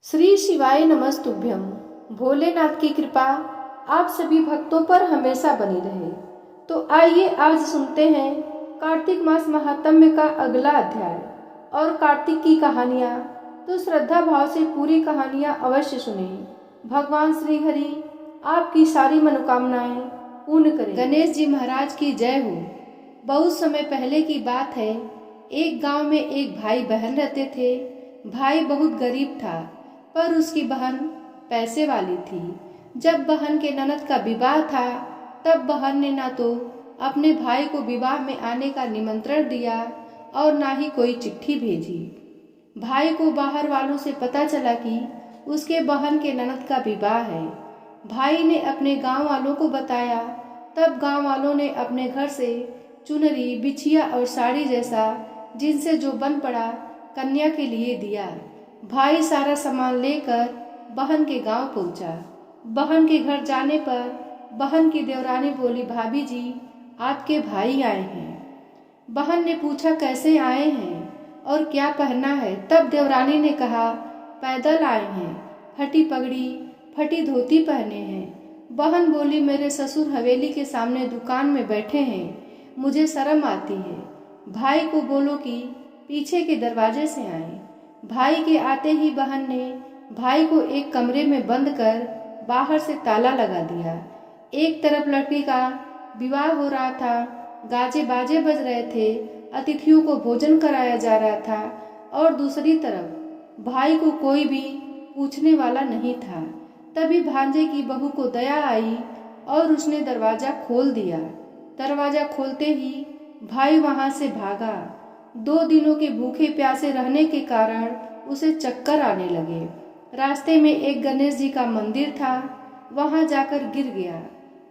श्री शिवाय नमस्तुभ्यम। भोलेनाथ की कृपा आप सभी भक्तों पर हमेशा बनी रहे। तो आइए आज सुनते हैं कार्तिक मास महात्म्य का अगला अध्याय और कार्तिक की कहानियाँ। तो श्रद्धा भाव से पूरी कहानियाँ अवश्य सुने। भगवान श्री हरि आपकी सारी मनोकामनाएं पूर्ण करें। गणेश जी महाराज की जय हो। बहुत समय पहले की बात है। एक गांव में एक भाई बहन रहते थे। भाई बहुत गरीब था पर उसकी बहन पैसे वाली थी। जब बहन के ननद का विवाह था तब बहन ने ना तो अपने भाई को विवाह में आने का निमंत्रण दिया और ना ही कोई चिट्ठी भेजी। भाई को बाहर वालों से पता चला कि उसके बहन के ननद का विवाह है। भाई ने अपने गांव वालों को बताया। तब गांव वालों ने अपने घर से चुनरी, बिछिया और साड़ी जैसा जिनसे जो बन पड़ा कन्या के लिए दिया। भाई सारा सामान लेकर बहन के गांव पहुंचा। बहन के घर जाने पर बहन की देवरानी बोली, भाभी जी आपके भाई आए हैं। बहन ने पूछा, कैसे आए हैं और क्या पहना है? तब देवरानी ने कहा, पैदल आए हैं, फटी पगड़ी फटी धोती पहने हैं। बहन बोली, मेरे ससुर हवेली के सामने दुकान में बैठे हैं, मुझे शर्म आती है। भाई को बोलो कि पीछे के दरवाजे से आए। भाई के आते ही बहन ने भाई को एक कमरे में बंद कर बाहर से ताला लगा दिया। एक तरफ लड़की का विवाह हो रहा था, गाजे बाजे बज रहे थे, अतिथियों को भोजन कराया जा रहा था और दूसरी तरफ भाई को कोई भी पूछने वाला नहीं था। तभी भांजे की बहू को दया आई और उसने दरवाजा खोल दिया। दरवाजा खोलते ही भाई वहां से भागा। 2 दिनों के भूखे प्यासे रहने के कारण उसे चक्कर आने लगे। रास्ते में एक गणेश जी का मंदिर था, वहां जाकर गिर गया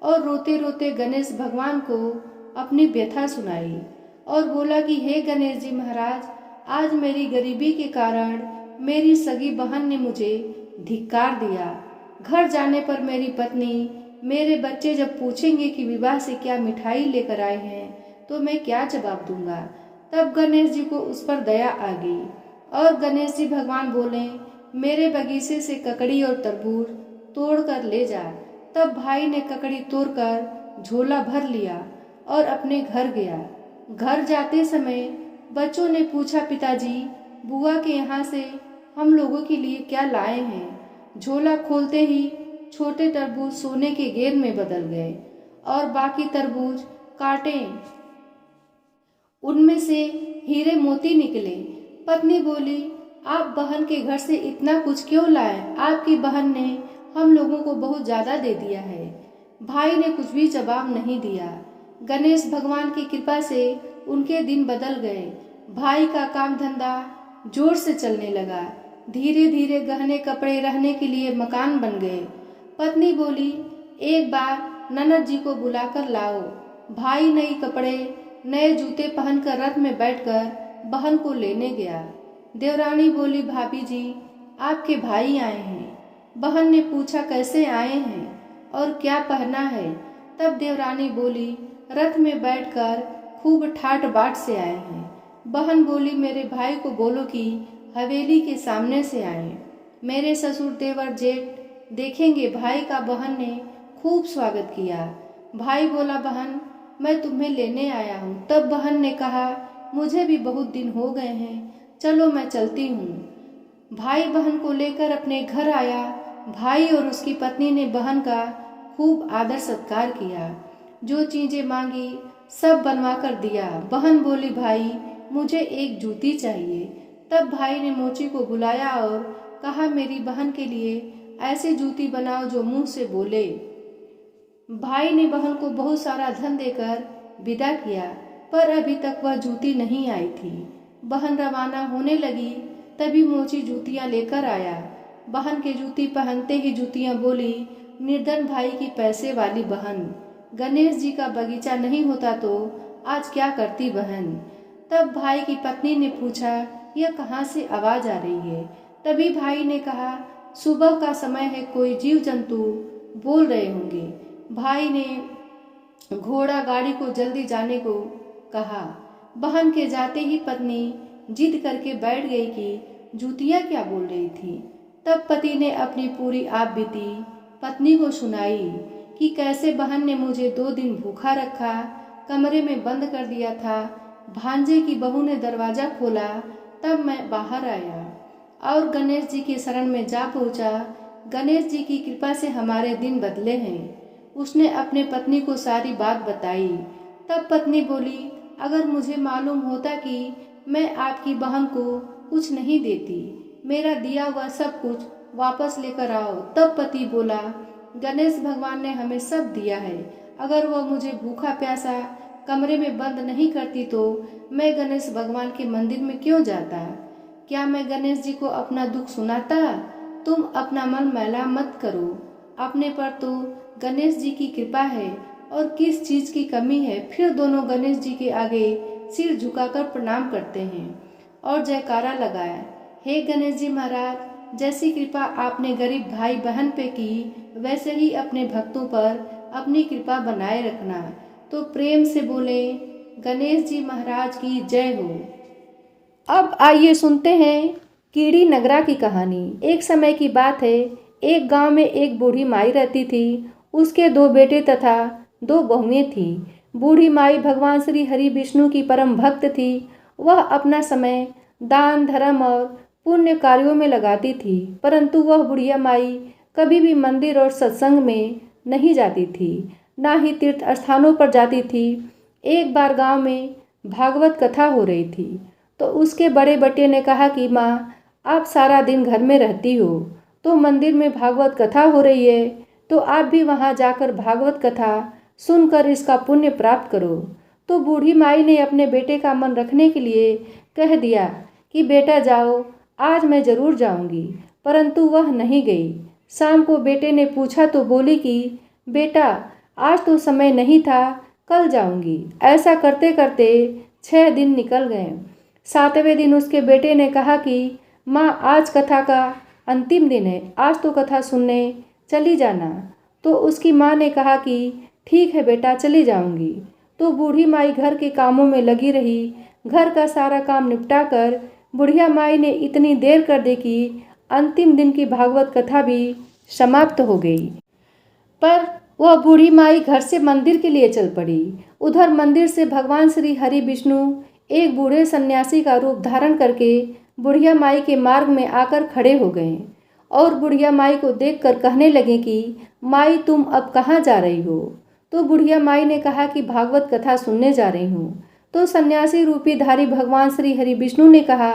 और रोते रोते गणेश भगवान को अपनी व्यथा सुनाई और बोला कि हे गणेश जी महाराज, आज मेरी गरीबी के कारण मेरी सगी बहन ने मुझे धिक्कार दिया। घर जाने पर मेरी पत्नी, मेरे बच्चे जब पूछेंगे कि विवाह से क्या मिठाई लेकर आए हैं तो मैं क्या जवाब दूंगा। तब गणेश जी को उस पर दया आ गई और गणेश जी भगवान बोले, मेरे बगीचे से ककड़ी और तरबूज तोड़ कर ले जा। तब भाई ने ककड़ी तोड़कर झोला भर लिया और अपने घर गया। घर जाते समय बच्चों ने पूछा, पिताजी बुआ के यहाँ से हम लोगों के लिए क्या लाए हैं? झोला खोलते ही छोटे तरबूज सोने के गेंद में बदल गए और बाकी तरबूज कांटे, उनमें से हीरे मोती निकले। पत्नी बोली, आप बहन के घर से इतना कुछ क्यों लाए? आपकी बहन ने हम लोगों को बहुत ज्यादा दे दिया है। भाई ने कुछ भी जवाब नहीं दिया। गणेश भगवान की कृपा से उनके दिन बदल गए। भाई का काम धंधा जोर से चलने लगा। धीरे धीरे गहने कपड़े, रहने के लिए मकान बन गए। पत्नी बोली, एक बार ननद जी को बुलाकर लाओ। भाई नई कपड़े, नए जूते पहनकर रथ में बैठकर बहन को लेने गया। देवरानी बोली, भाभी जी आपके भाई आए हैं। बहन ने पूछा, कैसे आए हैं और क्या पहना है? तब देवरानी बोली, रथ में बैठकर खूब ठाट बाट से आए हैं। बहन बोली, मेरे भाई को बोलो कि हवेली के सामने से आए। मेरे ससुर देवर जेठ देखेंगे। भाई का बहन ने खूब स्वागत किया। भाई बोला, बहन मैं तुम्हें लेने आया हूँ। तब बहन ने कहा, मुझे भी बहुत दिन हो गए हैं, चलो मैं चलती हूँ। भाई बहन को लेकर अपने घर आया। भाई और उसकी पत्नी ने बहन का खूब आदर सत्कार किया। जो चीजें मांगी सब बनवा कर दिया। बहन बोली, भाई मुझे एक जूती चाहिए। तब भाई ने मोची को बुलाया और कहा, मेरी बहन के लिए ऐसी जूती बनाओ जो मुंह से बोले। भाई ने बहन को बहुत सारा धन देकर विदा किया पर अभी तक वह जूती नहीं आई थी। बहन रवाना होने लगी तभी मोची जूतियां लेकर आया। बहन के जूती पहनते ही जूतियां बोली, निर्धन भाई की पैसे वाली बहन, गणेश जी का बगीचा नहीं होता तो आज क्या करती बहन। तब भाई की पत्नी ने पूछा, यह कहाँ से आवाज आ रही है? तभी भाई ने कहा, सुबह का समय है, कोई जीव जंतु बोल रहे होंगे। भाई ने घोड़ा गाड़ी को जल्दी जाने को कहा। बहन के जाते ही पत्नी जिद करके बैठ गई कि जूतियां क्या बोल रही थी। तब पति ने अपनी पूरी आप बीती पत्नी को सुनाई कि कैसे बहन ने मुझे 2 दिन भूखा रखा, कमरे में बंद कर दिया था। भांजे की बहू ने दरवाजा खोला, तब मैं बाहर आया और गणेश जी की शरण में जा पहुंचा। गणेश जी की कृपा से हमारे दिन बदले हैं। उसने अपने पत्नी को सारी बात बताई। तब पत्नी बोली, अगर मुझे मालूम होता कि मैं आपकी बहन को कुछ नहीं देती, मेरा दिया हुआ सब कुछ वापस लेकर आओ। तब पति बोला, गणेश भगवान ने हमें सब दिया है, अगर वह मुझे भूखा प्यासा कमरे में बंद नहीं करती तो मैं गणेश भगवान के मंदिर में क्यों जाता? क्या मैं गणेश जी को अपना दुख सुनाता? तुम अपना मन मैला मत करो, अपने पर तो गणेश जी की कृपा है और किस चीज की कमी है। फिर दोनों गणेश जी के आगे सिर झुकाकर प्रणाम करते हैं और जयकारा लगाया, हे गणेश जी महाराज, जैसी कृपा आपने गरीब भाई बहन पे की, वैसे ही अपने भक्तों पर अपनी कृपा बनाए रखना। तो प्रेम से बोले, गणेश जी महाराज की जय हो। अब आइए सुनते हैं कीड़ी नगरा की कहानी। एक समय की बात है, एक गांव में एक बूढ़ी माई रहती थी। उसके 2 बेटे तथा 2 बहुएं थीं। बूढ़ी माई भगवान श्री हरि विष्णु की परम भक्त थी। वह अपना समय दान धर्म और पुण्य कार्यों में लगाती थी, परंतु वह बुढ़िया माई कभी भी मंदिर और सत्संग में नहीं जाती थी, ना ही तीर्थ स्थानों पर जाती थी। एक बार गांव में भागवत कथा हो रही थी, तो उसके बड़े बेटे ने कहा कि माँ, आप सारा दिन घर में रहती हो, तो मंदिर में भागवत कथा हो रही है, तो आप भी वहाँ जाकर भागवत कथा सुनकर इसका पुण्य प्राप्त करो। तो बूढ़ी माई ने अपने बेटे का मन रखने के लिए कह दिया कि बेटा जाओ, आज मैं जरूर जाऊंगी, परंतु वह नहीं गई। शाम को बेटे ने पूछा तो बोली कि बेटा, आज तो समय नहीं था, कल जाऊंगी। ऐसा करते करते 6 दिन निकल गए। 7वें दिन उसके बेटे ने कहा कि माँ, आज कथा का अंतिम दिन है, आज तो कथा सुनने चली जाना। तो उसकी माँ ने कहा कि ठीक है बेटा, चली जाऊंगी। तो बूढ़ी माई घर के कामों में लगी रही। घर का सारा काम निपटा कर बुढ़िया माई ने इतनी देर कर दी कि अंतिम दिन की भागवत कथा भी समाप्त हो गई। पर वह बूढ़ी माई घर से मंदिर के लिए चल पड़ी। उधर मंदिर से भगवान श्री हरि विष्णु एक बूढ़े सन्यासी का रूप धारण करके बुढ़िया माई के मार्ग में आकर खड़े हो गए और बुढ़िया माई को देखकर कहने लगे कि माई, तुम अब कहाँ जा रही हो? तो बुढ़िया माई ने कहा कि भागवत कथा सुनने जा रही हूँ। तो सन्यासी रूपी धारी भगवान श्री हरि विष्णु ने कहा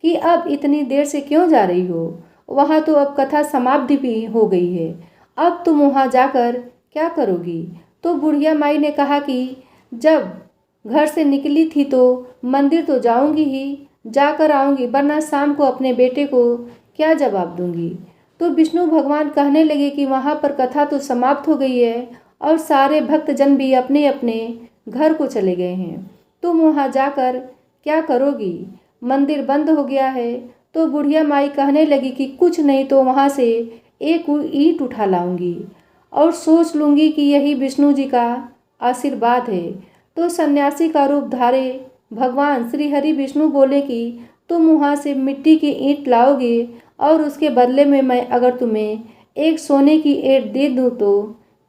कि अब इतनी देर से क्यों जा रही हो? वहाँ तो अब कथा समाप्ति भी हो गई है, अब तुम वहाँ जाकर क्या करोगी? तो बुढ़िया माई ने कहा कि जब घर से निकली थी तो मंदिर तो जाऊंगी ही, जाकर आऊंगी, वरना शाम को अपने बेटे को क्या जवाब दूंगी। तो विष्णु भगवान कहने लगे कि वहाँ पर कथा तो समाप्त हो गई है और सारे भक्तजन भी अपने अपने घर को चले गए हैं, तुम वहाँ जाकर क्या करोगी? मंदिर बंद हो गया है। तो बुढ़िया माई कहने लगी कि कुछ नहीं तो वहाँ से एक ईंट उठा लाऊंगी और सोच लूंगी कि यही विष्णु जी का आशीर्वाद है। तो सन्यासी का रूप धारे भगवान श्री हरि विष्णु बोले कि तुम वहाँ से मिट्टी की ईंट लाओगे और उसके बदले में मैं अगर तुम्हें एक सोने की ईंट दे दूँ तो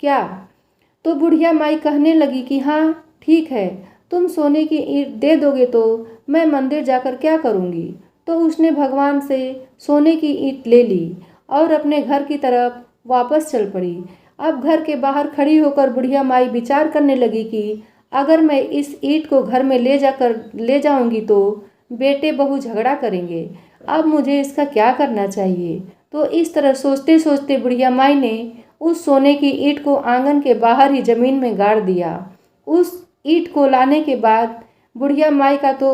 क्या? तो बुढ़िया माई कहने लगी कि हाँ ठीक है, तुम सोने की ईंट दे दोगे तो मैं मंदिर जाकर क्या करूँगी। तो उसने भगवान से सोने की ईंट ले ली और अपने घर की तरफ वापस चल पड़ी। अब घर के बाहर खड़ी होकर बुढ़िया माई विचार करने लगी कि अगर मैं इस ईंट को घर में ले जाऊंगी तो बेटे बहू झगड़ा करेंगे, अब मुझे इसका क्या करना चाहिए। तो इस तरह सोचते सोचते बुढ़िया माई ने उस सोने की ईंट को आंगन के बाहर ही जमीन में गाड़ दिया। उस ईंट को लाने के बाद बुढ़िया माई का तो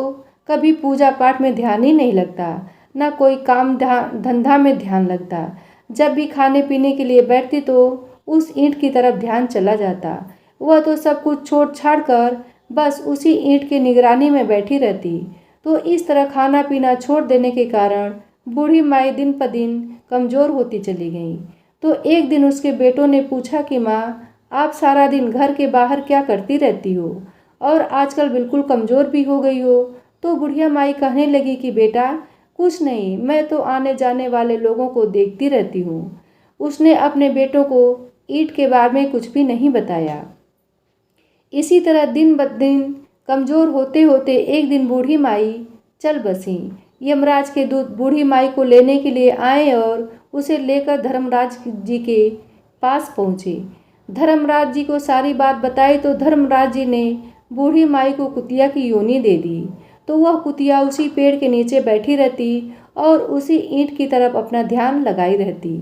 कभी पूजा पाठ में ध्यान ही नहीं लगता, ना कोई काम धंधा में ध्यान लगता। जब भी खाने पीने के लिए बैठती तो उस ईंट की तरफ ध्यान चला जाता। वह तो सब कुछ छोड़ छाड़ कर बस उसी ईंट की निगरानी में बैठी रहती। तो इस तरह खाना पीना छोड़ देने के कारण बूढ़ी माई दिन पर दिन कमज़ोर होती चली गई। तो एक दिन उसके बेटों ने पूछा कि माँ, आप सारा दिन घर के बाहर क्या करती रहती हो और आजकल बिल्कुल कमज़ोर भी हो गई हो। तो बुढ़िया माई कहने लगी कि बेटा, कुछ नहीं, मैं तो आने जाने वाले लोगों को देखती रहती हूँ। उसने अपने बेटों को ईंट के बारे में कुछ भी नहीं बताया। इसी तरह दिन ब दिन कमज़ोर होते होते एक दिन बूढ़ी माई चल बसी। यमराज के दूत बूढ़ी माई को लेने के लिए आए और उसे लेकर धर्मराज जी के पास पहुँचे। धर्मराज जी को सारी बात बताई तो धर्मराज जी ने बूढ़ी माई को कुतिया की योनि दे दी। तो वह कुतिया उसी पेड़ के नीचे बैठी रहती और उसी ईंट की तरफ अपना ध्यान लगाई रहती।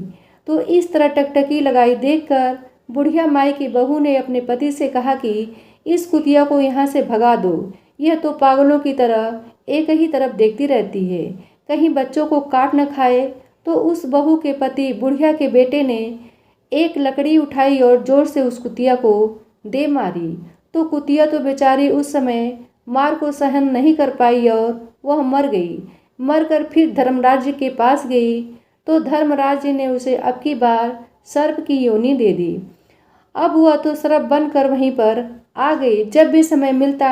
तो इस तरह टकटकी लगाई देखकर बुढ़िया माई की बहू ने अपने पति से कहा कि इस कुतिया को यहाँ से भगा दो, यह तो पागलों की तरह एक ही तरफ देखती रहती है, कहीं बच्चों को काट न खाए। तो उस बहू के पति बुढ़िया के बेटे ने एक लकड़ी उठाई और जोर से उस कुतिया को दे मारी। तो कुतिया तो बेचारी उस समय मार को सहन नहीं कर पाई और वह मर गई। मरकर फिर धर्मराज के पास गई तो धर्मराज ने उसे अब की बार सर्प की योनि दे दी। अब वह तो सर्प बनकर वहीं पर आ गई। जब भी समय मिलता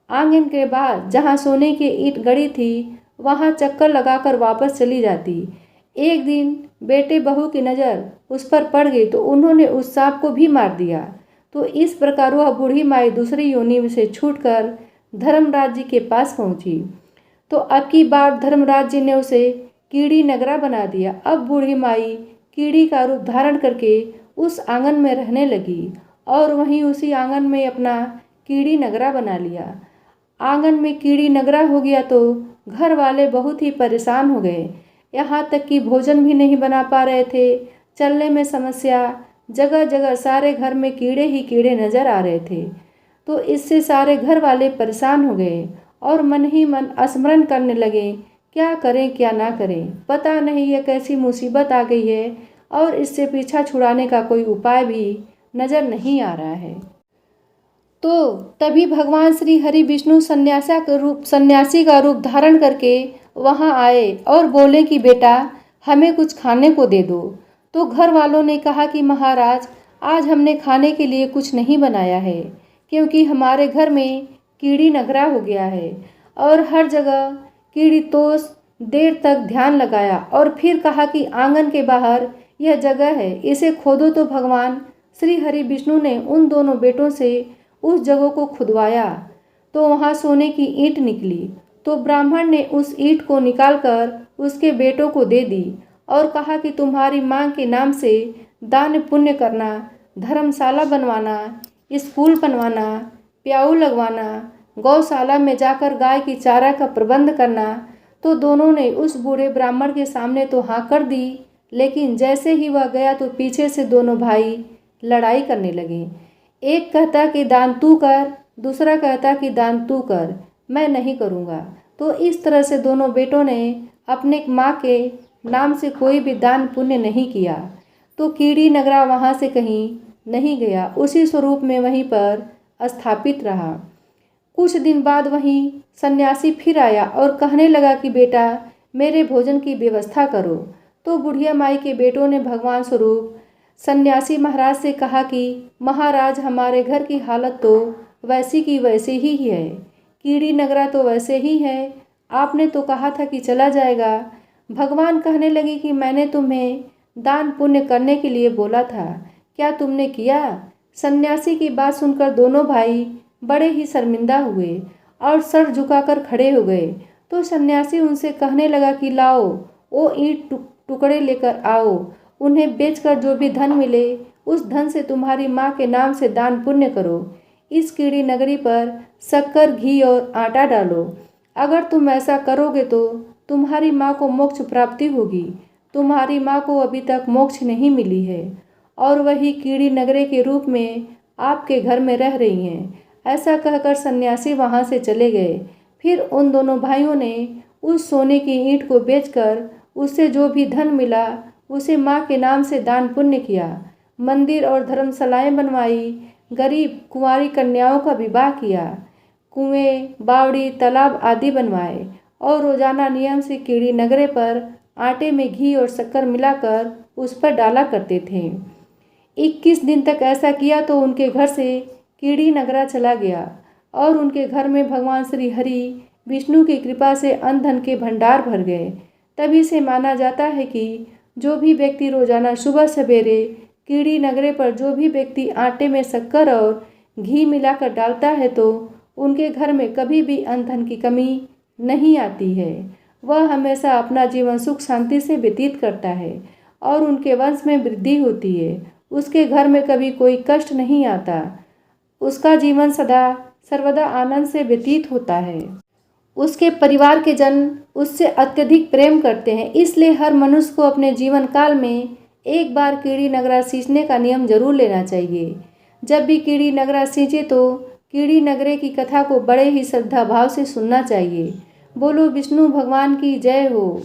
आंगन के बाहर जहाँ सोने की ईंट गड़ी थी वहाँ चक्कर लगाकर वापस चली जाती। एक दिन बेटे बहू की नज़र उस पर पड़ गई तो उन्होंने उस सांप को भी मार दिया। तो इस प्रकार वह बूढ़ी माई दूसरी योनि से छूटकर धर्मराज जी के पास पहुंची। तो अब की बार धर्मराज जी ने उसे कीड़ी नगरा बना दिया। अब बूढ़ी माई कीड़ी का रूप धारण करके उस आंगन में रहने लगी और वहीं उसी आंगन में अपना कीड़ी नगरा बना लिया। आंगन में कीड़ी नगरा हो गया तो घर वाले बहुत ही परेशान हो गए। यहाँ तक कि भोजन भी नहीं बना पा रहे थे, चलने में समस्या, जगह जगह सारे घर में कीड़े ही कीड़े नजर आ रहे थे। तो इससे सारे घर वाले परेशान हो गए और मन ही मन स्मरण करने लगे, क्या करें क्या ना करें, पता नहीं ये कैसी मुसीबत आ गई है और इससे पीछा छुड़ाने का कोई उपाय भी नज़र नहीं आ रहा है। तो तभी भगवान श्री हरि विष्णु सन्यासी का रूप धारण करके वहाँ आए और बोले कि बेटा हमें कुछ खाने को दे दो। तो घर वालों ने कहा कि महाराज आज हमने खाने के लिए कुछ नहीं बनाया है, क्योंकि हमारे घर में कीड़ी नगरा हो गया है। और हर जगह कीड़ी तोष देर तक ध्यान लगाया और फिर कहा कि आंगन के बाहर यह जगह है, इसे खोदो। तो भगवान श्री हरि विष्णु ने उन दोनों बेटों से उस जगह को खुदवाया तो वहाँ सोने की ईंट निकली। तो ब्राह्मण ने उस ईंट को निकालकर उसके बेटों को दे दी और कहा कि तुम्हारी माँ के नाम से दान पुण्य करना, धर्मशाला बनवाना, स्कूल बनवाना, प्याऊ लगवाना, गौशाला में जाकर गाय की चारा का प्रबंध करना। तो दोनों ने उस बूढ़े ब्राह्मण के सामने तो हाँ कर दी, लेकिन जैसे ही वह गया तो पीछे से दोनों भाई लड़ाई करने लगे। एक कहता कि दान तू कर, दूसरा कहता कि दान तू कर, मैं नहीं करूँगा। तो इस तरह से दोनों बेटों ने अपने माँ के नाम से कोई भी दान पुण्य नहीं किया। तो कीड़ी नगरा वहाँ से कहीं नहीं गया, उसी स्वरूप में वहीं पर स्थापित रहा। कुछ दिन बाद वहीं सन्यासी फिर आया और कहने लगा कि बेटा मेरे भोजन की व्यवस्था करो। तो बुढ़िया माई के बेटों ने भगवान स्वरूप सन्यासी महाराज से कहा कि महाराज हमारे घर की हालत तो वैसी की वैसी ही है, कीड़ी नगरा तो वैसे ही है, आपने तो कहा था कि चला जाएगा। भगवान कहने लगे कि मैंने तुम्हें दान पुण्य करने के लिए बोला था, क्या तुमने किया? सन्यासी की बात सुनकर दोनों भाई बड़े ही शर्मिंदा हुए और सर झुकाकर खड़े हो गए। तो सन्यासी उनसे कहने लगा कि लाओ वो ईंट टुकड़े लेकर आओ, उन्हें बेचकर जो भी धन मिले उस धन से तुम्हारी माँ के नाम से दान पुण्य करो। इस कीड़ी नगरी पर शक्कर, घी और आटा डालो। अगर तुम ऐसा करोगे तो तुम्हारी माँ को मोक्ष प्राप्ति होगी। तुम्हारी माँ को अभी तक मोक्ष नहीं मिली है और वही कीड़ी नगरे के रूप में आपके घर में रह रही हैं। ऐसा कहकर सन्यासी वहाँ से चले गए। फिर उन दोनों भाइयों ने उस सोने की ईंट को बेचकर उससे जो भी धन मिला उसे माँ के नाम से दान पुण्य किया, मंदिर और धर्मशालाएँ बनवाई, गरीब कुंवारी कन्याओं का विवाह किया, कुएं, बावड़ी, तालाब आदि बनवाए और रोजाना नियम से कीड़ी नगरे पर आटे में घी और शक्कर मिलाकर उस पर डाला करते थे। 21 दिन तक ऐसा किया तो उनके घर से कीड़ी नगरा चला गया और उनके घर में भगवान श्री हरि विष्णु की कृपा से अन्न धन के भंडार भर गए। तभी से माना जाता है कि जो भी व्यक्ति रोजाना सुबह सवेरे कीड़ी नगरे पर जो भी व्यक्ति आटे में शक्कर और घी मिलाकर डालता है तो उनके घर में कभी भी अन्न धन की कमी नहीं आती है। वह हमेशा अपना जीवन सुख शांति से व्यतीत करता है और उनके वंश में वृद्धि होती है। उसके घर में कभी कोई कष्ट नहीं आता। उसका जीवन सदा सर्वदा आनंद से व्यतीत होता है। उसके परिवार के जन उससे अत्यधिक प्रेम करते हैं। इसलिए हर मनुष्य को अपने जीवन काल में एक बार कीड़ी नगरा सींचने का नियम जरूर लेना चाहिए। जब भी कीड़ी नगरा सींचे तो कीड़ी नगरे की कथा को बड़े ही श्रद्धा भाव से सुनना चाहिए। बोलो विष्णु भगवान की जय हो।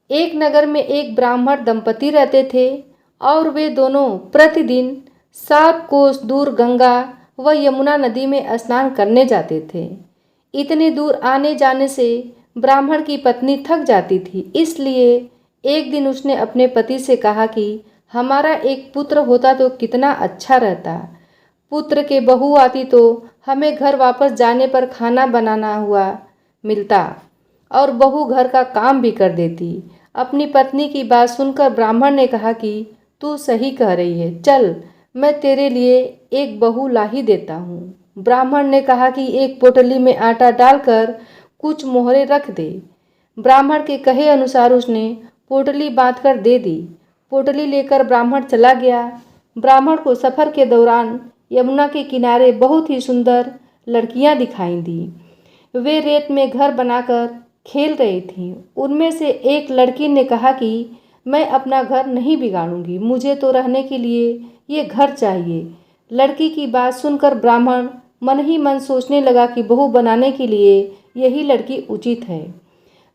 एक नगर में एक ब्राह्मण दंपति रहते थे और वे दोनों प्रतिदिन 7 कोस दूर गंगा व यमुना नदी में स्नान करने जाते थे। इतने दूर आने जाने से ब्राह्मण की पत्नी थक जाती थी। इसलिए एक दिन उसने अपने पति से कहा कि हमारा एक पुत्र होता तो कितना अच्छा रहता। पुत्र के बहू आती तो हमें घर वापस जाने पर खाना बनाना हुआ मिलता और बहू घर का काम भी कर देती। अपनी पत्नी की बात सुनकर ब्राह्मण ने कहा कि तू सही कह रही है, चल मैं तेरे लिए एक बहू ला ही देता हूँ। ब्राह्मण ने कहा कि एक पोटली में आटा डालकर कुछ मोहरे रख दे। ब्राह्मण के कहे अनुसार उसने पोटली बांधकर दे दी। पोटली लेकर ब्राह्मण चला गया। ब्राह्मण को सफर के दौरान यमुना के किनारे बहुत ही सुंदर लड़कियां दिखाई दी। वे रेत में घर बनाकर खेल रही थीं। उनमें से एक लड़की ने कहा कि मैं अपना घर नहीं बिगाड़ूंगी, मुझे तो रहने के लिए ये घर चाहिए। लड़की की बात सुनकर ब्राह्मण मन ही मन सोचने लगा कि बहू बनाने के लिए यही लड़की उचित है।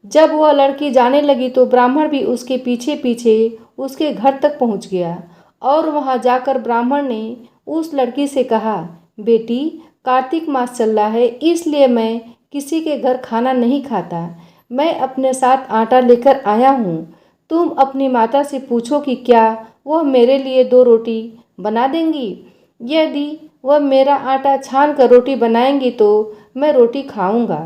जब वह लड़की जाने लगी तो ब्राह्मण भी उसके पीछे पीछे उसके घर तक पहुंच गया और वहां जाकर ब्राह्मण ने उस लड़की से कहा, बेटी कार्तिक मास चल रहा है इसलिए मैं किसी के घर खाना नहीं खाता। मैं अपने साथ आटा लेकर आया हूँ। तुम अपनी माता से पूछो कि क्या वह मेरे लिए 2 रोटी बना देंगी। यदि वह मेरा आटा छान कर रोटी बनाएंगी तो मैं रोटी खाऊंगा।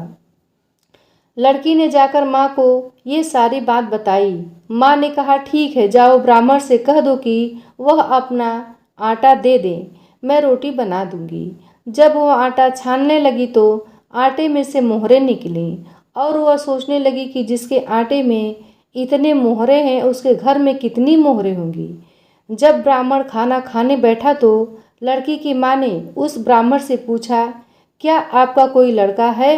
लड़की ने जाकर माँ को ये सारी बात बताई। माँ ने कहा ठीक है, जाओ ब्राह्मण से कह दो कि वह अपना आटा दे दे, मैं रोटी बना दूंगी। जब वह आटा छानने लगी तो आटे में से मोहरे निकली और वह सोचने लगी कि जिसके आटे में इतने मोहरे हैं उसके घर में कितनी मोहरे होंगी। जब ब्राह्मण खाना खाने बैठा तो लड़की की माँ ने उस ब्राह्मण से पूछा, क्या आपका कोई लड़का है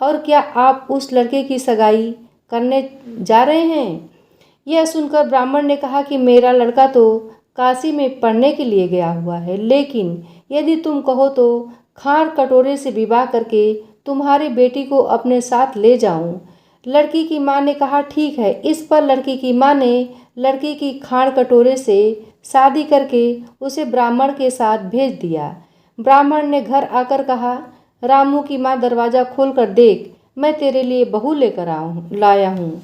और क्या आप उस लड़के की सगाई करने जा रहे हैं। यह सुनकर ब्राह्मण ने कहा कि मेरा लड़का तो काशी में पढ़ने के लिए गया हुआ है, लेकिन यदि तुम कहो तो खार कटोरे से विवाह करके तुम्हारी बेटी को अपने साथ ले जाऊं। लड़की की माँ ने कहा ठीक है। इस पर लड़की की माँ ने लड़की की खाड़ कटोरे से शादी करके उसे ब्राह्मण के साथ भेज दिया। ब्राह्मण ने घर आकर कहा, रामू की माँ दरवाज़ा खोल कर देख, मैं तेरे लिए बहू लेकर लाया हूँ।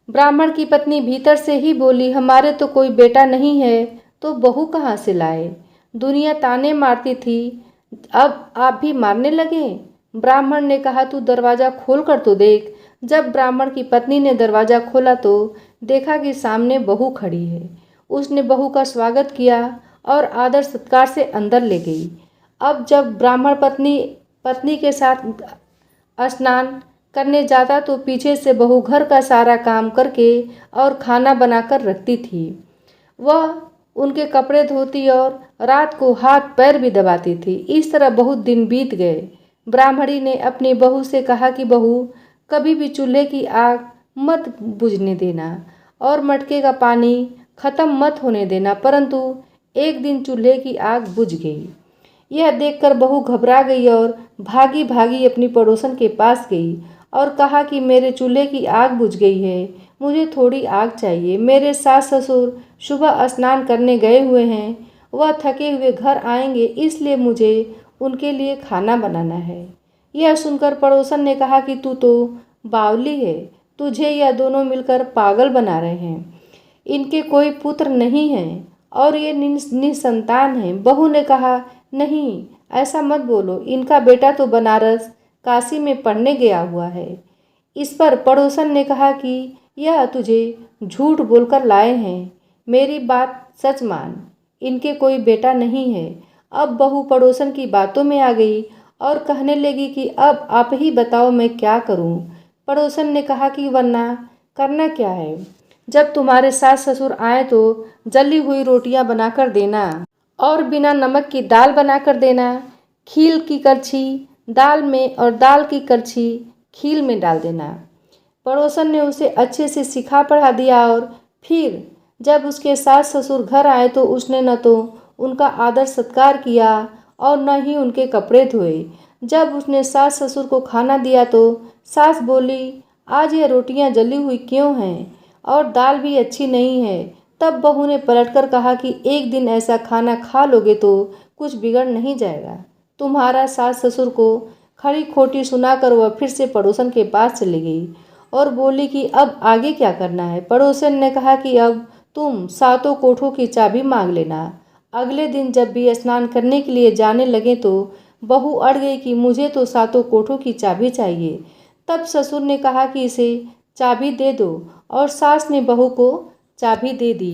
ब्राह्मण की पत्नी भीतर से ही बोली, हमारे तो कोई बेटा नहीं है तो बहू कहाँ से लाए। दुनिया ताने मारती थी, अब आप भी मारने लगे। ब्राह्मण ने कहा तू दरवाज़ा खोल कर तो देख। जब ब्राह्मण की पत्नी ने दरवाज़ा खोला तो देखा कि सामने बहू खड़ी है। उसने बहू का स्वागत किया और आदर सत्कार से अंदर ले गई। अब जब ब्राह्मण पत्नी के साथ स्नान करने जाता तो पीछे से बहू घर का सारा काम करके और खाना बनाकर रखती थी। वह उनके कपड़े धोती और रात को हाथ पैर भी दबाती थी। इस तरह बहुत दिन बीत गए। ब्राह्मणी ने अपनी बहू से कहा कि बहू, कभी भी चूल्हे की आग मत बुझने देना और मटके का पानी खत्म मत होने देना। परंतु एक दिन चूल्हे की आग बुझ गई। यह देखकर बहू घबरा गई और भागी भागी अपनी पड़ोसन के पास गई और कहा कि मेरे चूल्हे की आग बुझ गई है, मुझे थोड़ी आग चाहिए। मेरे सास ससुर सुबह स्नान करने गए हुए हैं, वह थके हुए घर आएंगे, इसलिए मुझे उनके लिए खाना बनाना है। यह सुनकर पड़ोसन ने कहा कि तू तो बावली है, तुझे यह दोनों मिलकर पागल बना रहे हैं। इनके कोई पुत्र नहीं है और ये निसंतान हैं। बहू ने कहा, नहीं ऐसा मत बोलो, इनका बेटा तो बनारस काशी में पढ़ने गया हुआ है। इस पर पड़ोसन ने कहा कि यह तुझे झूठ बोलकर लाए हैं। मेरी बात सच मान, इनके कोई बेटा नहीं है। अब बहू पड़ोसन की बातों में आ गई और कहने लगी कि अब आप ही बताओ मैं क्या करूं। पड़ोसन ने कहा कि वरना करना क्या है, जब तुम्हारे सास ससुर आए तो जली हुई रोटियां बनाकर देना और बिना नमक की दाल बनाकर देना। खील की करछी दाल में और दाल की करछी खील में डाल देना। पड़ोसन ने उसे अच्छे से सिखा पढ़ा दिया और फिर जब उसके सास ससुर घर आए तो उसने न तो उनका आदर सत्कार किया और न ही उनके कपड़े धोए। जब उसने सास ससुर को खाना दिया तो सास बोली, आज ये रोटियां जली हुई क्यों हैं और दाल भी अच्छी नहीं है। तब बहू ने पलटकर कहा कि एक दिन ऐसा खाना खा लोगे तो कुछ बिगड़ नहीं जाएगा। तुम्हारा सास ससुर को खरी खोटी सुनाकर वह फिर से पड़ोसन के पास चली गई और बोली कि अब आगे क्या करना है। पड़ोसन ने कहा कि अब तुम सातों कोठों की चाबी मांग लेना। अगले दिन जब भी स्नान करने के लिए जाने लगे तो बहू अड़ गई कि मुझे तो सातों कोठों की चाबी चाहिए। तब ससुर ने कहा कि इसे चाबी दे दो और सास ने बहू को चाबी दे दी।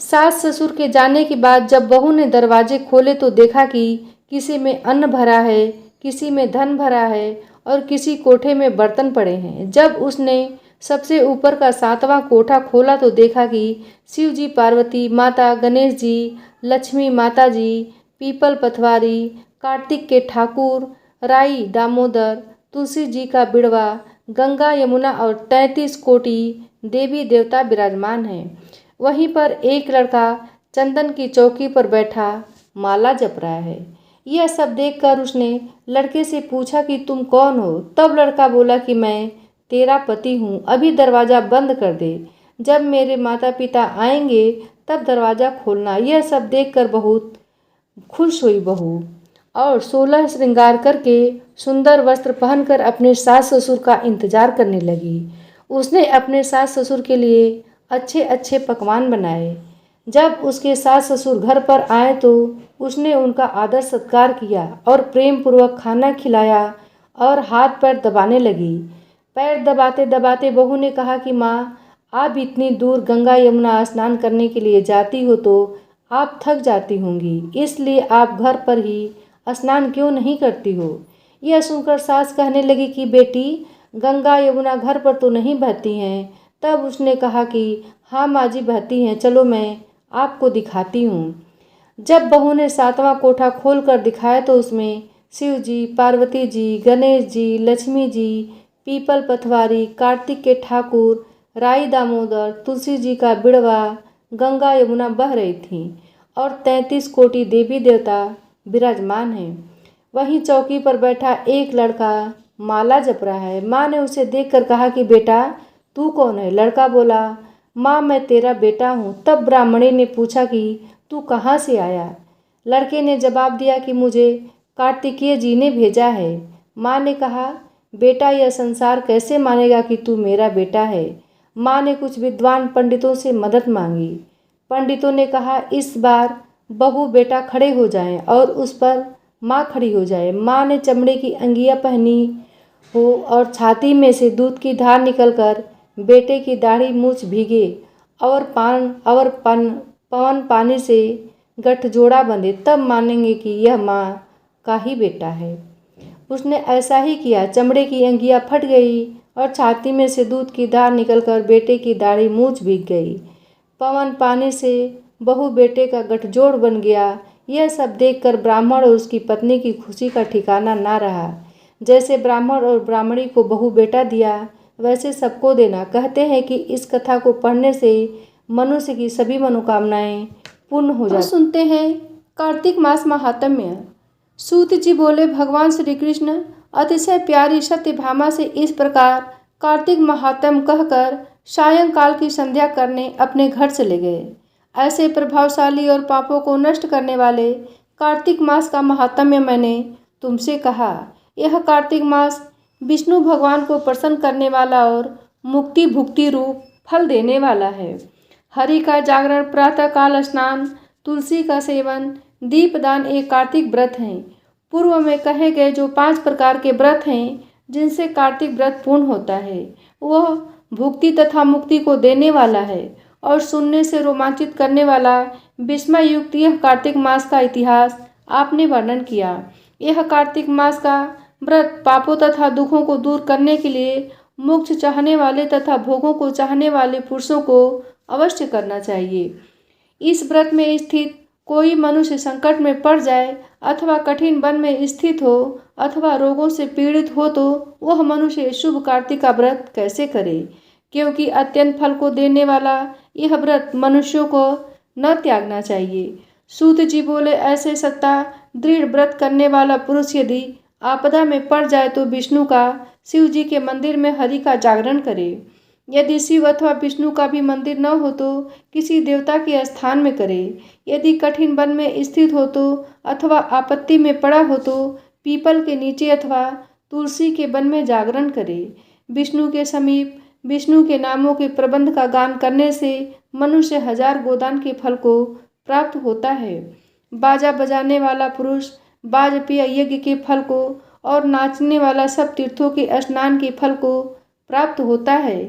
सास ससुर के जाने के बाद जब बहू ने दरवाजे खोले तो देखा कि किसी में अन्न भरा है, किसी में धन भरा है और किसी कोठे में बर्तन पड़े हैं। जब उसने सबसे ऊपर का 7वां कोठा खोला तो देखा कि शिव जी, पार्वती माता, गणेश जी, लक्ष्मी माता जी, पीपल पथवारी, कार्तिक के ठाकुर, राई दामोदर, तुलसी जी का बिड़वा, गंगा यमुना और 33 कोटि देवी देवता विराजमान हैं। वहीं पर एक लड़का चंदन की चौकी पर बैठा माला जप रहा है। यह सब देखकर उसने लड़के से पूछा कि तुम कौन हो। तब लड़का बोला कि मैं तेरा पति हूँ, अभी दरवाज़ा बंद कर दे, जब मेरे माता पिता आएंगे तब दरवाज़ा खोलना। यह सब देखकर बहुत खुश हुई बहू और 16 श्रृंगार करके सुंदर वस्त्र पहनकर अपने सास ससुर का इंतजार करने लगी। उसने अपने सास ससुर के लिए अच्छे अच्छे पकवान बनाए। जब उसके सास ससुर घर पर आए तो उसने उनका आदर सत्कार किया और प्रेम पूर्वक खाना खिलाया और हाथ पैर दबाने लगी। पैर दबाते दबाते बहू ने कहा कि माँ, आप इतनी दूर गंगा यमुना स्नान करने के लिए जाती हो तो आप थक जाती होंगी, इसलिए आप घर पर ही स्नान क्यों नहीं करती हो। यह सुनकर सास कहने लगी कि बेटी, गंगा यमुना घर पर तो नहीं बहती हैं। तब उसने कहा कि हाँ माँ जी, बहती हैं, चलो मैं आपको दिखाती हूँ। जब बहू ने 7वां कोठा खोल कर दिखाया तो उसमें शिव जी, पार्वती जी, गणेश जी, लक्ष्मी जी, पीपल पथवारी, कार्तिक के ठाकुर, राई दामोदर, तुलसी जी का बिड़वा, गंगा यमुना बह रही थी और 33 कोटि देवी देवता विराजमान हैं। वहीं चौकी पर बैठा एक लड़का माला जप रहा है। माँ ने उसे देखकर कहा कि बेटा, तू कौन है। लड़का बोला, माँ मैं तेरा बेटा हूँ। तब ब्राह्मणी ने पूछा कि तू कहाँ से आया। लड़के ने जवाब दिया कि मुझे कार्तिकेय जी ने भेजा है। माँ ने कहा, बेटा यह संसार कैसे मानेगा कि तू मेरा बेटा है। माँ ने कुछ विद्वान पंडितों से मदद मांगी। पंडितों ने कहा इस बार बहू बेटा खड़े हो जाएं और उस पर माँ खड़ी हो जाए। माँ ने चमड़े की अंगिया पहनी हो और छाती में से दूध की धार निकलकर बेटे की दाढ़ी मूछ भीगे और पवन पानी से गठजोड़ा बंधे, तब मानेंगे कि यह माँ का ही बेटा है। उसने ऐसा ही किया। चमड़े की अंगिया फट गई और छाती में से दूध की धार निकलकर बेटे की दाढ़ी मूछ भीग गई। पवन पानी से बहू बेटे का गठजोड़ बन गया। यह सब देखकर ब्राह्मण और उसकी पत्नी की खुशी का ठिकाना ना रहा। जैसे ब्राह्मण और ब्राह्मणी को बहू बेटा दिया, वैसे सबको देना। कहते हैं कि इस कथा को पढ़ने से मनुष्य की सभी मनोकामनाएं पूर्ण हो जाती। सुनते हैं कार्तिक मास महात्म्य। सूत जी बोले, भगवान श्री कृष्ण अतिशय प्यारी सत्यभामा से इस प्रकार कार्तिक महात्म्य कहकर सायंकाल की संध्या करने अपने घर चले गए। ऐसे प्रभावशाली और पापों को नष्ट करने वाले कार्तिक मास का महात्म्य मैंने तुमसे कहा। यह कार्तिक मास विष्णु भगवान को प्रसन्न करने वाला और मुक्ति भुक्ति रूप फल देने वाला है। हरि का जागरण, प्रातःकाल स्नान, तुलसी का सेवन, दीपदान एक कार्तिक व्रत हैं। पूर्व में कहे गए जो 5 प्रकार के व्रत हैं जिनसे कार्तिक व्रत पूर्ण होता है, वह भुक्ति तथा मुक्ति को देने वाला है और सुनने से रोमांचित करने वाला विस्मययुक्त यह कार्तिक मास का इतिहास आपने वर्णन किया। यह कार्तिक मास का व्रत पापों तथा दुखों को दूर करने के लिए मोक्ष चाहने वाले तथा भोगों को चाहने वाले पुरुषों को अवश्य करना चाहिए। इस व्रत में स्थित कोई मनुष्य संकट में पड़ जाए अथवा कठिन वन में स्थित हो अथवा रोगों से पीड़ित हो तो वह मनुष्य शुभ कार्तिक का व्रत कैसे करे, क्योंकि अत्यंत फल को देने वाला यह व्रत मनुष्यों को न त्यागना चाहिए। सूत जी बोले, ऐसे सत्ता दृढ़ व्रत करने वाला पुरुष यदि आपदा में पड़ जाए तो विष्णु का शिव जी के मंदिर में हरि का जागरण करे। यदि शिव अथवा विष्णु का भी मंदिर न हो तो किसी देवता के स्थान में करे। यदि कठिन वन में स्थित हो तो अथवा आपत्ति में पड़ा हो तो पीपल के नीचे अथवा तुलसी के वन में जागरण करे। विष्णु के समीप विष्णु के नामों के प्रबंध का गान करने से मनुष्य 1000 गोदान के फल को प्राप्त होता है। बाजा बजाने वाला पुरुष वाजपेय यज्ञ के फल को और नाचने वाला सब तीर्थों के स्नान के फल को प्राप्त होता है।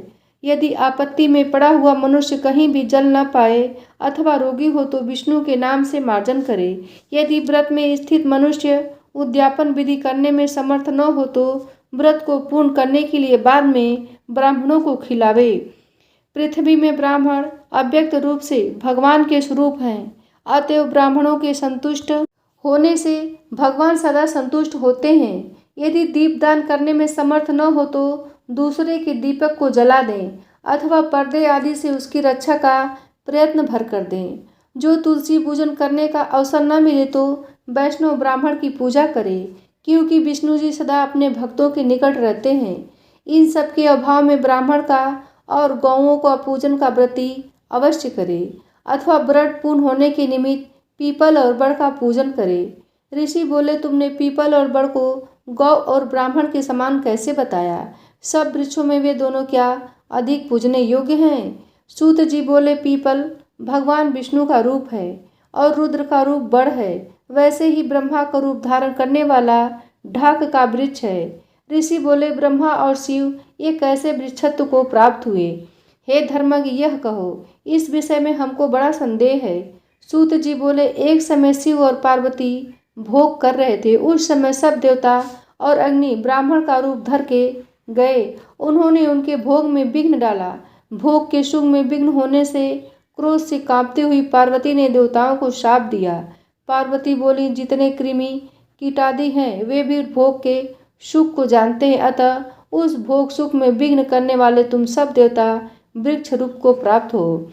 यदि आपत्ति में पड़ा हुआ मनुष्य कहीं भी जल न पाए अथवा रोगी हो तो विष्णु के नाम से मार्जन करे। यदि व्रत में स्थित मनुष्य उद्यापन विधि करने में समर्थ न हो तो व्रत को पूर्ण करने के लिए बाद में ब्राह्मणों को खिलावे। पृथ्वी में ब्राह्मण अव्यक्त रूप से भगवान के स्वरूप हैं, अतएव ब्राह्मणों के संतुष्ट होने से भगवान सदा संतुष्ट होते हैं। यदि दीपदान करने में समर्थ न हो तो दूसरे के दीपक को जला दें अथवा पर्दे आदि से उसकी रक्षा का प्रयत्न भर कर दें। जो तुलसी पूजन करने का अवसर न मिले तो वैष्णव ब्राह्मण की पूजा करे, क्योंकि विष्णु जी सदा अपने भक्तों के निकट रहते हैं। इन सब के अभाव में ब्राह्मण का और गौओं का पूजन का व्रती अवश्य करे अथवा व्रत पूर्ण होने के निमित्त पीपल और बड़ का पूजन करे। ऋषि बोले, तुमने पीपल और बड़ को गौ और ब्राह्मण के समान कैसे बताया? सब वृक्षों में वे दोनों क्या अधिक पूजने योग्य हैं? सूत जी बोले, पीपल भगवान विष्णु का रूप है और रुद्र का रूप बड़ है, वैसे ही ब्रह्मा का रूप धारण करने वाला ढाक का वृक्ष है। ऋषि बोले, ब्रह्मा और शिव ये कैसे वृक्षत्व को प्राप्त हुए? हे धर्मज्ञ, यह कहो, इस विषय में हमको बड़ा संदेह है। सूत जी बोले, एक समय शिव और पार्वती भोग कर रहे थे। उस समय सब देवता और अग्नि ब्राह्मण का रूप धर के गए। उन्होंने उनके भोग में विघ्न डाला। भोग के शुभ में विघ्न होने से क्रोध से कांपती हुई पार्वती ने देवताओं को शाप दिया। पार्वती बोली, जितने कृमि कीटादि हैं वे भी भोग के सुख को जानते हैं, अतः उस भोग सुख में विघ्न करने वाले तुम सब देवता वृक्ष रूप को प्राप्त हो।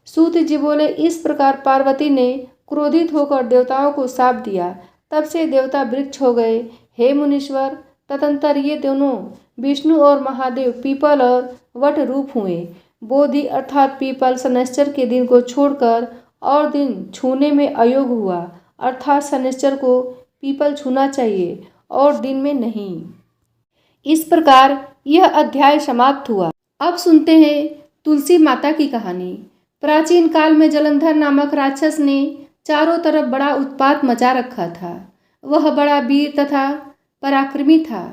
सूत जी बोले, इस प्रकार पार्वती ने क्रोधित होकर देवताओं को शाप दिया। तब से देवता वृक्ष हो गए। हे मुनीश्वर, तदंतर ये दोनों विष्णु और महादेव पीपल और वट रूप हुए। बोधि अर्थात पीपल शनैश्चर के दिन को छोड़कर और दिन छूने में अयोग्य हुआ, अर्थात शनैश्चर को पीपल छूना चाहिए और दिन में नहीं। इस प्रकार यह अध्याय समाप्त हुआ। अब सुनते हैं तुलसी माता की कहानी। प्राचीन काल में जलंधर नामक राक्षस ने चारों तरफ बड़ा उत्पात मचा रखा था। वह बड़ा वीर तथा पराक्रमी था।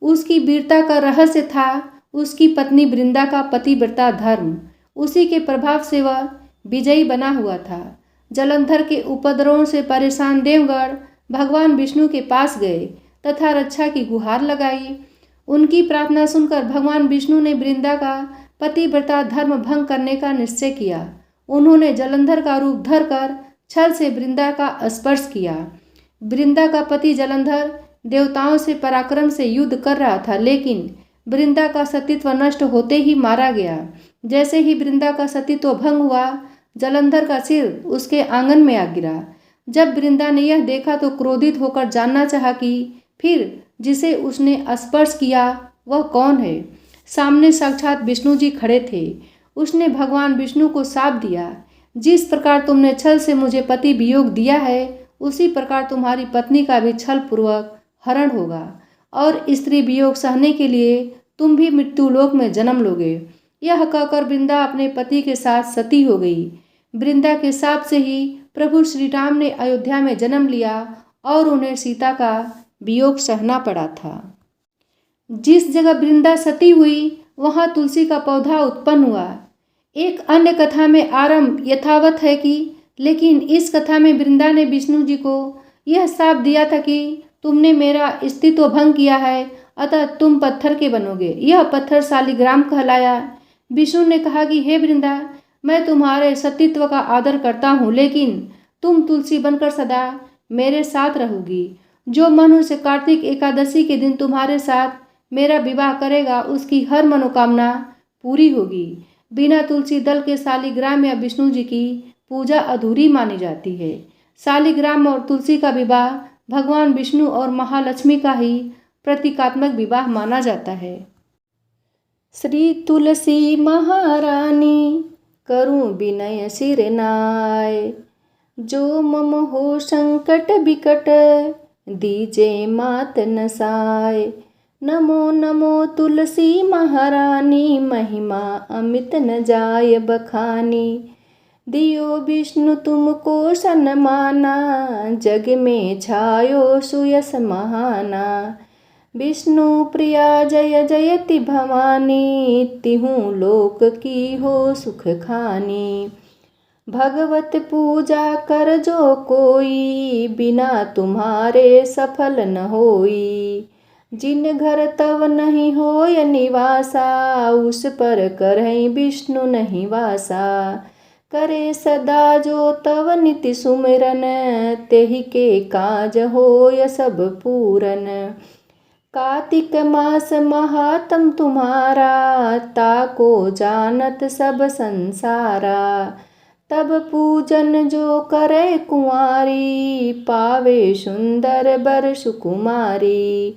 उसकी वीरता का रहस्य था उसकी पत्नी वृंदा का पतिव्रता धर्म। उसी के प्रभाव से वह विजयी बना हुआ था। जलंधर के उपद्रवों से परेशान देवगण भगवान विष्णु के पास गए तथा रक्षा की गुहार लगाई। उनकी प्रार्थना सुनकर भगवान विष्णु ने वृंदा का पतिव्रता धर्म भंग करने का निश्चय किया। उन्होंने जलंधर का रूप धरकर छल से वृंदा का स्पर्श किया। वृंदा का पति जलंधर देवताओं से पराक्रम से युद्ध कर रहा था, लेकिन वृंदा का सतीत्व नष्ट होते ही मारा गया। जैसे ही वृंदा का सतीत्व भंग हुआ, जलंधर का सिर उसके आंगन में आ गिरा। जब वृंदा ने यह देखा तो क्रोधित होकर जानना चाहा कि फिर जिसे उसने स्पर्श किया वह कौन है। सामने साक्षात विष्णु जी खड़े थे। उसने भगवान विष्णु को शाप दिया, जिस प्रकार तुमने छल से मुझे पति वियोग दिया है, उसी प्रकार तुम्हारी पत्नी का भी छल पूर्वक हरण होगा और स्त्री वियोग सहने के लिए तुम भी मृत्युलोक में जन्म लोगे। यह कहकर वृंदा अपने पति के साथ सती हो गई। वृंदा के शाप से ही प्रभु श्री राम ने अयोध्या में जन्म लिया और उन्हें सीता का वियोग सहना पड़ा था। जिस जगह वृंदा सती हुई वहाँ तुलसी का पौधा उत्पन्न हुआ। एक अन्य कथा में आरंभ यथावत है कि लेकिन इस कथा में वृंदा ने विष्णु जी को यह शाप दिया था कि तुमने मेरा अस्तित्व भंग किया है, अतः तुम पत्थर के बनोगे। यह पत्थर शालिग्राम कहलाया। विष्णु ने कहा कि हे वृंदा, मैं तुम्हारे सतीत्व का आदर करता हूँ, लेकिन तुम तुलसी बनकर सदा मेरे साथ रहोगी। जो मनुष्य कार्तिक एकादशी के दिन तुम्हारे साथ मेरा विवाह करेगा उसकी हर मनोकामना पूरी होगी। बिना तुलसी दल के शालिग्राम या विष्णु जी की पूजा अधूरी मानी जाती है। शालिग्राम और तुलसी का विवाह भगवान विष्णु और महालक्ष्मी का ही प्रतीकात्मक विवाह माना जाता है। श्री तुलसी महारानी करूं विनय सिर नाय, जो मम हो संकट बिकट दीजे मात नसाय। नमो नमो तुलसी महारानी, महिमा अमित न जाय बखानी। दियो विष्णु तुमको सन्माना, जग में छायो सुयस महाना। विष्णु प्रिया जय जयति भवानी, तिहु लोक की हो सुख खानी। भगवत पूजा कर जो कोई, बिना तुम्हारे सफल न होई। जिन घर तव नहीं होय निवासा, उस पर करहि विष्णु नहीं वासा। करे सदा जो तव निति सुमिरन, तेहि के काज होय सब पूरन। कार्तिक मास महात्म तुम्हारा, ताको जानत सब संसारा। तब पूजन जो करे कुंवारी, पावे सुंदर बर सुकुमारी।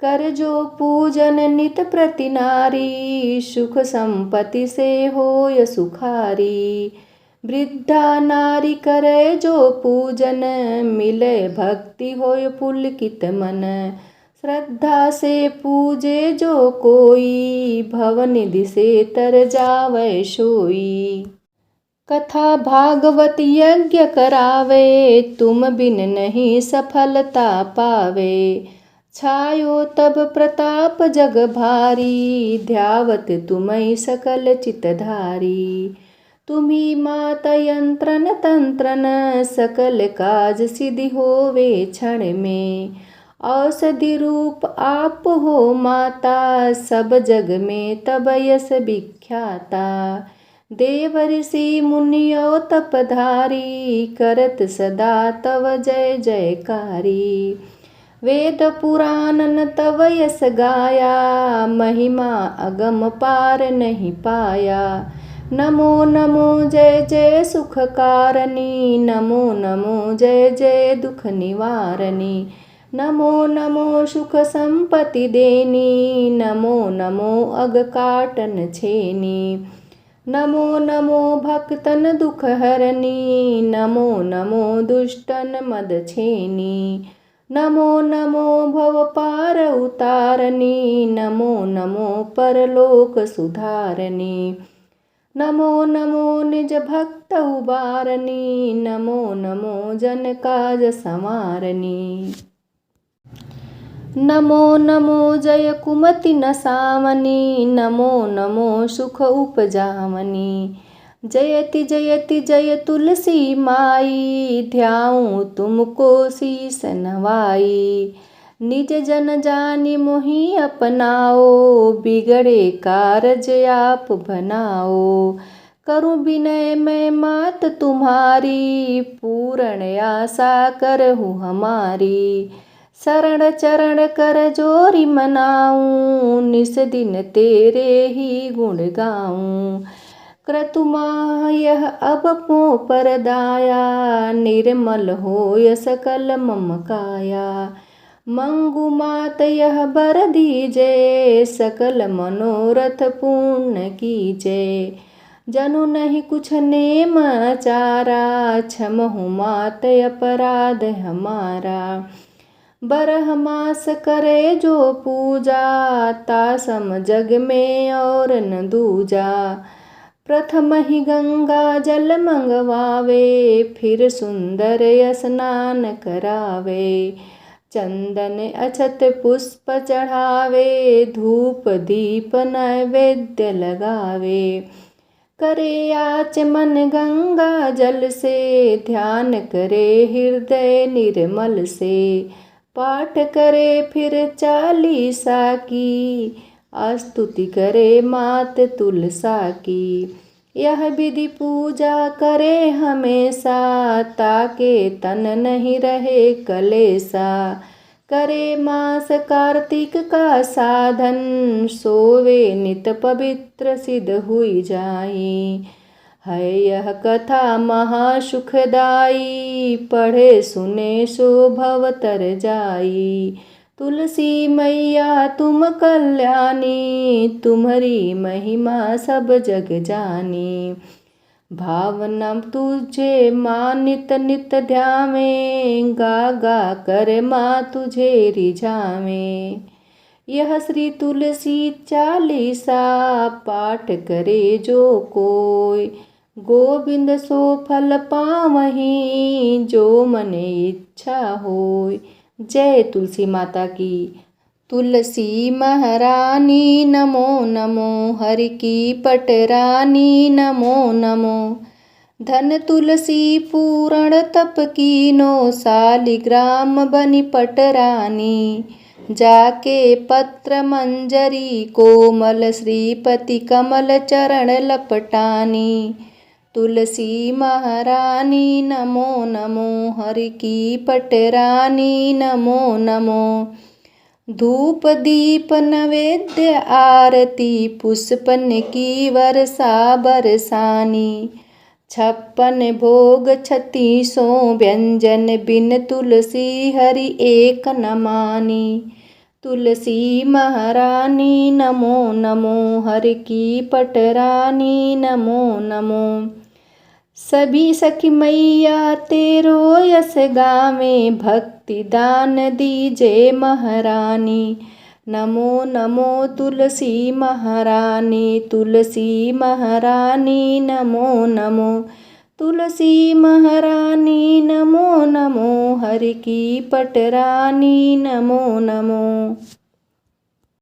कर जो पूजन नित प्रति नारी, सुख संपत्ति से होय सुखारी। वृद्धा नारी करे जो पूजन, मिले भक्ति होय पुलकित मन। श्रद्धा से पूजे जो कोई, भवनिधि से तर जावै सोई। कथा भागवत यज्ञ करावे, तुम बिन नहीं सफलता पावे। छायो तब प्रताप जग भारी, ध्यावत तुम्हि सकल चितधारी। तुम्ही मात यंत्रन तंत्रन, सकल काज सिद्धि होवे क्षण में। औषधि रूप आप हो माता, सब जग में तब यश विख्याता। देव ऋषि मुनियो तपधारी, करत सदा तव जय जयकारी। वेद पुराणन तव यश गाया, महिमा अगम पार नहीं पाया। नमो नमो जय जय सुख कारणी, नमो नमो जय जय दुख निवारणी। नमो नमो सुख संपत्ति देनी, नमो नमो अग काटन छेनी। नमो नमो भक्तन दुख हरणी, नमो नमो दुष्टन मद छेनी। नमो नमो भव पार उतारणी, नमो नमो परलोक सुधारणी। नमो नमो निज भक्त उबारणी, नमो नमो जन काज संवारणी। नमो नमो जय कुमति नसावनी, नमो नमो सुख उपजावनी। जयति जयति जय तुलसी माई, ध्याऊं तुमको शीस नवाई। निज जन जानि मोहि अपनाओ, बिगड़े कारज आप बनाओ। करूं विनय मैं मात तुम्हारी, पूर्ण आशा करहु हमारी। शरण चरण कर जोरी मनाऊं, निस दिन तेरे ही गुण गाऊं। क्रतुमा यह अब मोह पर दाया, निर्मल होय सकल मम काया। मंगु मात यह बर दीजे, सकल मनोरथ पूर्ण कीजे। जनु नहीं कुछ नेम आचारा, क्षमहु मात अपराध हमारा। बरह मास करे जो पूजा, तासम जग में और न दूजा। प्रथम ही गंगा जल मंगवावे, फिर सुंदर स्नान करावे। चंदन अक्षत पुष्प चढ़ावे, धूप दीप नैवेद्य लगावे। करे आचमन गंगा जल से, ध्यान करे हृदय निर्मल से। पाठ करे फिर चालीसा की, स्तुति करे मात तुलसा की। यह विधि पूजा करे हमेशा, ताके तन नहीं रहे कलेसा। करे मास कार्तिक का साधन, सोवे नित पवित्र सिद्ध हुई जाई। है यह कथा महासुखदाई, पढ़े सुने सो भव तर जाई। तुलसी मैया तुम कल्याणी, तुम्हारी महिमा सब जग जानी। भावना तुझे माँ नित नित ध्यावे, गा गा कर माँ तुझे रिझावे। यह श्री तुलसी चालीसा, पाठ करे जो कोई। गोविंद सो फल पावहीं, जो मने इच्छा होय। जय तुलसी माता की। तुलसी महारानी नमो नमो, हरि की पटरानी नमो नमो। धन तुलसी पूरण तप कीनो, शालिग्राम बनी पटरानी। जाके पत्र मंजरी कोमल, श्रीपति कमल चरण लपटानी। तुलसी महारानी नमो नमो, हरि की पटरानी नमो नमो। धूप दीप नैवेद्य आरती, पुष्पन की वर्षा बरसानी। 56 भोग 36 व्यंजन, बिन तुलसी हरि एक न मानी। तुलसी महारानी नमो नमो, हरि की पटरानी नमो नमो। सभी सखी मैया तेरो यस गावे, भक्ति दान दीजे महारानी। नमो नमो तुलसी महारानी, तुलसी महारानी नमो नमो। तुलसी महारानी नमो नमो, हरि की पटरानी नमो नमो।